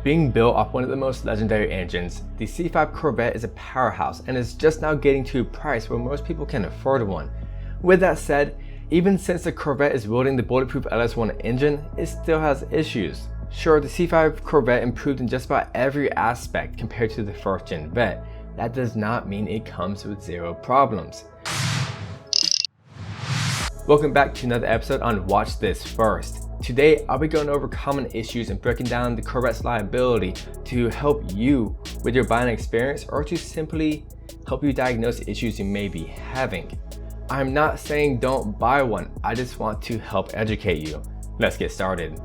Being built off one of the most legendary engines, the C5 Corvette is a powerhouse and is just now getting to a price where most people can afford one. With that said, even since the Corvette is wielding the bulletproof LS1 engine, it still has issues. Sure, the C5 Corvette improved in just about every aspect compared to the first gen Vette. That does not mean it comes with zero problems. Welcome back to another episode on Watch This First. Today, I'll be going over common issues and breaking down the Corvette's liability to help you with your buying experience or to simply help you diagnose the issues you may be having. I'm not saying don't buy one, I just want to help educate you. Let's get started.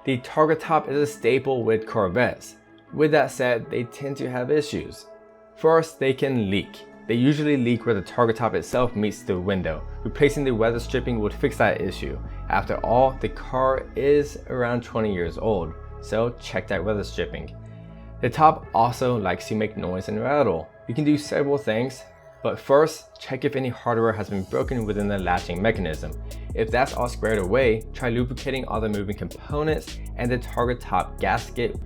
The target top is a staple with Corvettes. With that said, they tend to have issues. First, they can leak. They usually leak where the target top itself meets the window. Replacing the weather stripping would fix that issue. After all, the car is around 20 years old, so check that weather stripping. The top also likes to make noise and rattle. You can do several things, but first, check if any hardware has been broken within the latching mechanism. If that's all squared away, try lubricating all the moving components and the target top gasket.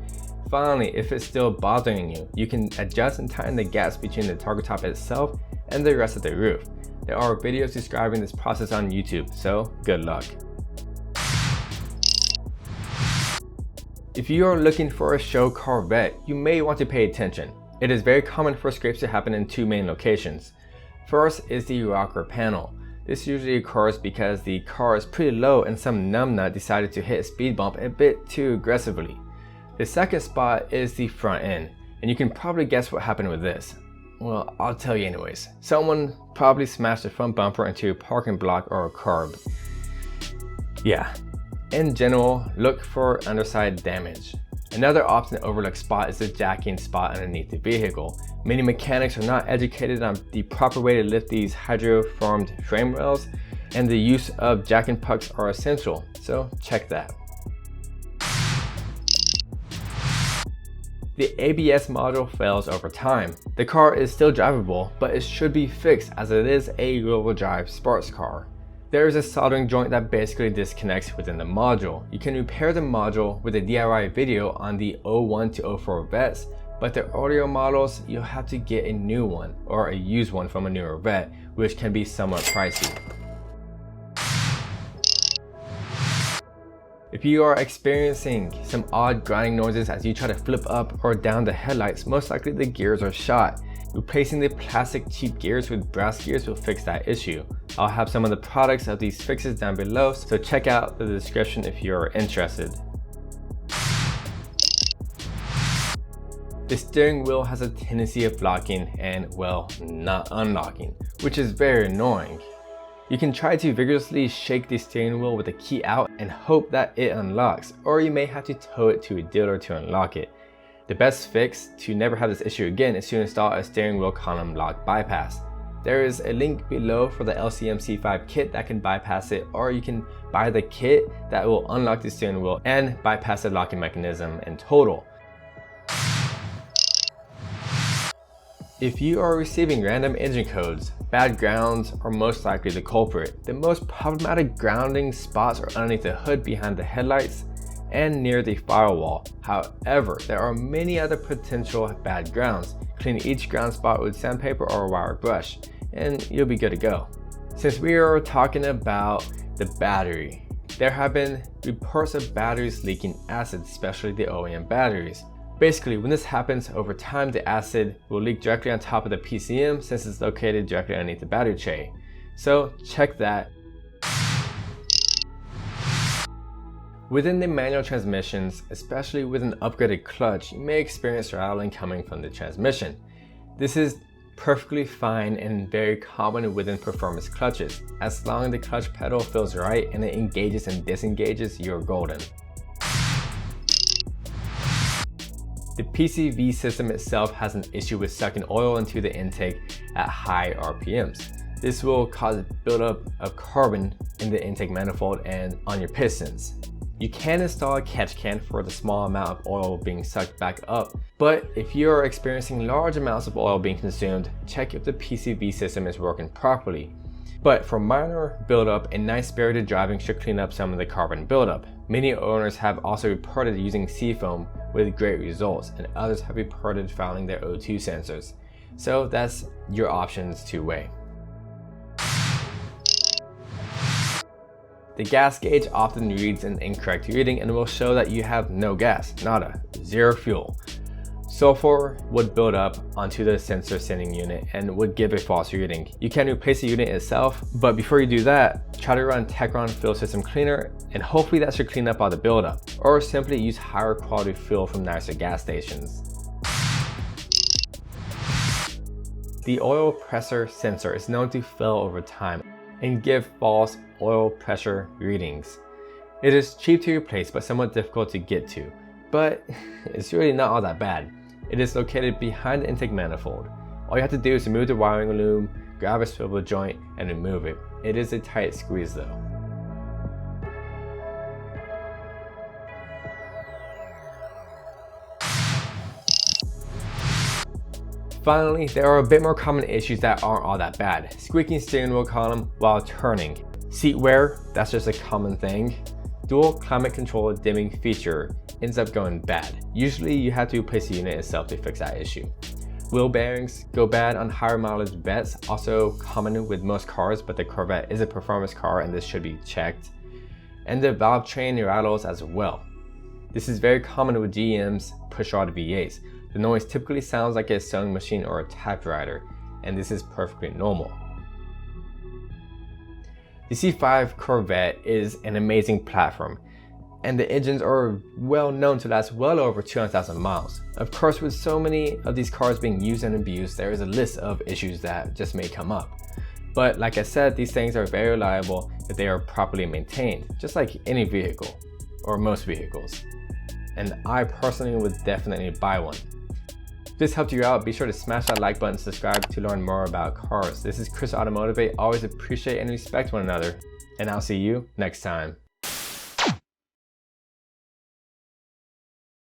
Finally, if it's still bothering you, you can adjust and tighten the gaps between the target top itself and the rest of the roof. There are videos describing this process on YouTube, so good luck. If you are looking for a show Corvette, you may want to pay attention. It is very common for scrapes to happen in two main locations. First is the rocker panel. This usually occurs because the car is pretty low and some numbnut decided to hit a speed bump a bit too aggressively. The second spot is the front end, and you can probably guess what happened with this. Well, I'll tell you anyways. Someone probably smashed the front bumper into a parking block or a curb. Yeah. In general, look for underside damage. Another often overlooked spot is the jacking spot underneath the vehicle. Many mechanics are not educated on the proper way to lift these hydro-formed frame rails, and the use of jack and pucks are essential, so check that. The ABS module fails over time. The car is still drivable, but it should be fixed as it is a rear-wheel drive sports car. There is a soldering joint that basically disconnects within the module. You can repair the module with a DIY video on the 01 to 04 Vettes, but the earlier models, you'll have to get a new one or a used one from a newer Vette, which can be somewhat pricey. If you are experiencing some odd grinding noises as you try to flip up or down the headlights, most likely the gears are shot. Replacing the plastic cheap gears with brass gears will fix that issue. I'll have some of the products of these fixes down below, so check out the description if you're interested. The steering wheel has a tendency of locking and, well, not unlocking, which is very annoying. You can try to vigorously shake the steering wheel with the key out and hope that it unlocks, or you may have to tow it to a dealer to unlock it. The best fix to never have this issue again is to install a steering wheel column lock bypass. There is a link below for the LCM C5 kit that can bypass it, or you can buy the kit that will unlock the steering wheel and bypass the locking mechanism in total. If you are receiving random engine codes, bad grounds are most likely the culprit. The most problematic grounding spots are underneath the hood behind the headlights and near the firewall. However, there are many other potential bad grounds. Clean each ground spot with sandpaper or a wire brush, and you'll be good to go. Since we are talking about the battery, there have been reports of batteries leaking acid, especially the OEM batteries. Basically, when this happens over time, the acid will leak directly on top of the PCM since it's located directly underneath the battery tray. So check that. Within the manual transmissions, especially with an upgraded clutch, you may experience rattling coming from the transmission. This is perfectly fine and very common within performance clutches. As long as the clutch pedal feels right and it engages and disengages, you're golden. The PCV system itself has an issue with sucking oil into the intake at high RPMs. This will cause buildup of carbon in the intake manifold and on your pistons. You can install a catch can for the small amount of oil being sucked back up, but if you are experiencing large amounts of oil being consumed, check if the PCV system is working properly. But for minor buildup and nice spirited driving should clean up some of the carbon buildup. Many owners have also reported using seafoam with great results, and others have reported fouling their O2 sensors. So that's your options to weigh. The gas gauge often reads an incorrect reading and will show that you have no gas, nada, zero fuel. Sulfur would build up onto the sensor sending unit and would give a false reading. You can replace the unit itself, but before you do that, try to run Techron Fuel System Cleaner, and hopefully that should clean up all the buildup, or simply use higher quality fuel from nicer gas stations. The oil pressure sensor is known to fail over time and give false oil pressure readings. It is cheap to replace but somewhat difficult to get to, but it's really not all that bad. It is located behind the intake manifold. All you have to do is remove the wiring loom, grab a swivel joint, and remove it. It is a tight squeeze though. Finally, there are a bit more common issues that aren't all that bad. Squeaking steering wheel column while turning. Seat wear, that's just a common thing. Dual climate control dimming feature ends up going bad. Usually you have to replace the unit itself to fix that issue. Wheel bearings go bad on higher mileage Vettes, also common with most cars, but the Corvette is a performance car and this should be checked. And the valve train rattles as well. This is very common with GM's pushrod V8s. The noise typically sounds like a sewing machine or a typewriter, and this is perfectly normal. The C5 Corvette is an amazing platform, and the engines are well known to last well over 200,000 miles. Of course, with so many of these cars being used and abused, there is a list of issues that just may come up. But like I said, these things are very reliable if they are properly maintained, just like any vehicle, or most vehicles. And I personally would definitely buy one. If this helped you out, be sure to smash that like button and subscribe to learn more about cars. This is Chris AutoMotivate. Always appreciate and respect one another, and I'll see you next time.